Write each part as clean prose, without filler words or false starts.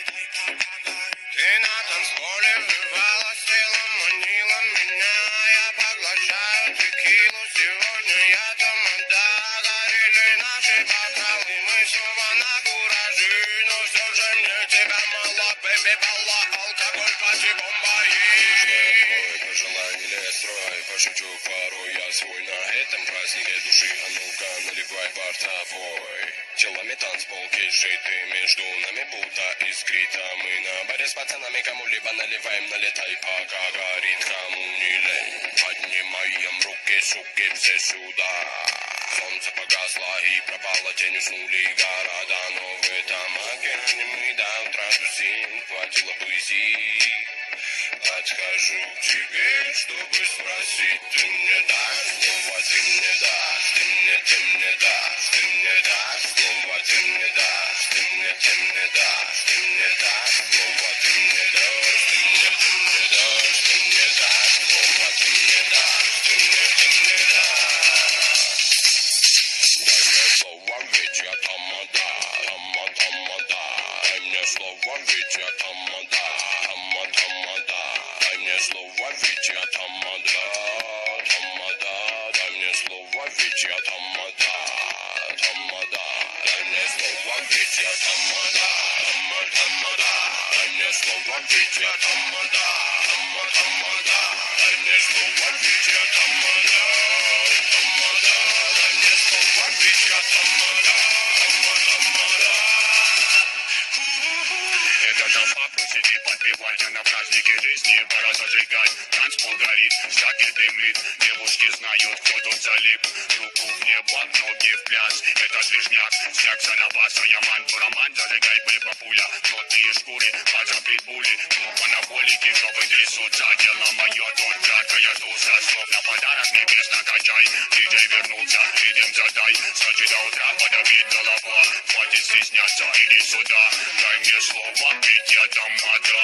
Ты на танцполе врывалась, телом манила меня. Я поглощаю текилу, сегодня я тамада. Горели наши бокалы, мы снова на кураже. Но все же мне тебя мало, бэби, балла, алкоголь, пати, бомба и... Пожелай или строй, пошучу порой я свой на этом празднике души. А ну-ка, наливай бортовой. Телами танцпол, кейшиты между нами будто искрит. А мы на баре с пацанами кому-либо наливаем, налетай, пока горит, кому не лень. Поднимаем руки, суки, все сюда. Солнце погасло и пропало, тень уснули города. Но в этом океане мы до утра тусим, хватило поэзии. Подхожу к тебе, чтобы спросить, ты мне дашь слово, ты мне дашь, ты мне дашь, ты мне дашь слово, ты мне дашь, ты мне дашь, ты мне дашь слово, ты мне дашь, ты мне дашь, ты мне дашь слово, ты мне дашь, ты мне дашь. Дай мне слово, ведь я тамада, тамада. Дай мне слово, ведь я тамада, тамада. Дай мне слово, ведь я тамада, тамада. Дай мне слово, ведь я тамада, тамада. Дай мне слово, ведь я тамада, тамада. Дай мне слово, ведь я тамада, тамада. Дай мне слово, ведь я тамада, тамада. Дай мне слово, ведь я тамада, тамада. Это толпа просит и подпевать, а на празднике жизни пора зажигать. Танцпол горит, всякий дымит, девушки знают, кто тут залип. Руку в небо, ноги в пляс, это движняк, снег санабаса, яман, бураман, зажигай пыльба пуля. Плотные шкуры, паджа питбули, группа на холике, жопы трясутся, дело мое, тут жаркая туса, словно подарок небесно качай. Диджей вернулся, ритм задай, с ночи до утра подавит голова, хватит стесняться, иди сюда, дай мне слово, ведь я тамада,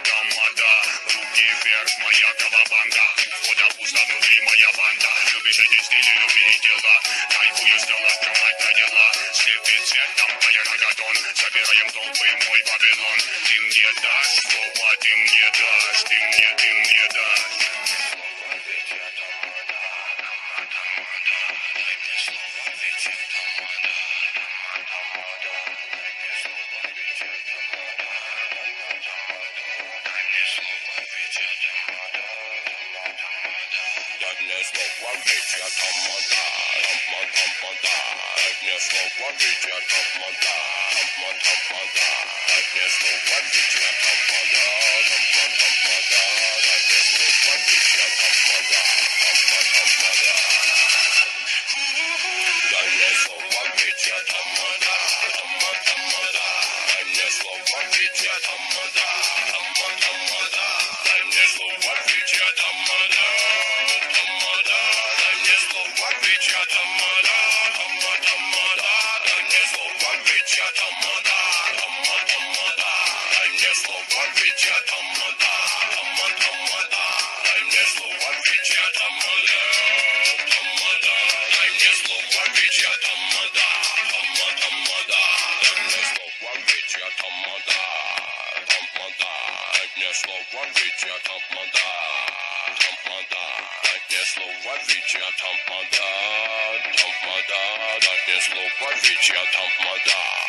тамада. Руки вверх, моя кавабанга, входа пусто, внутри моя банда. Любишь эти стили, любишь дела, кайфую стала, кровать на дела. Слепит цвет, там твоя рогатон, собираем толпы, мой Вавилон. Ты мне дашь слово, ты мне дашь, ты мне дашь. Дай мне слово, ведь я тамада, тамада. Дай мне слово, ведь я тамада, тамада. Дай мне слово, ведь я тамада, тамада. Дай мне слово, ведь я тамада, тамада. Дай мне слово, ведь я тамада, тамада. Дай мне слово, ведь я тамада, тамада. Дай мне слово, ведь я тамада. Я тамада, тамада. Дай мне слово, ведь я тамада, тамада. Дай мне слово, ведь я тамада, тамада. Дай мне слово, ведь я тамада, тамада. Дай мне слово, ведь я тамада, тамада. Дай мне слово, ведь я тамада, тамада. Дай мне слово, ведь я тамада, тамада. Дай мне слово, ведь я тамада, тамада. Дай мне слово, ведь я тамада.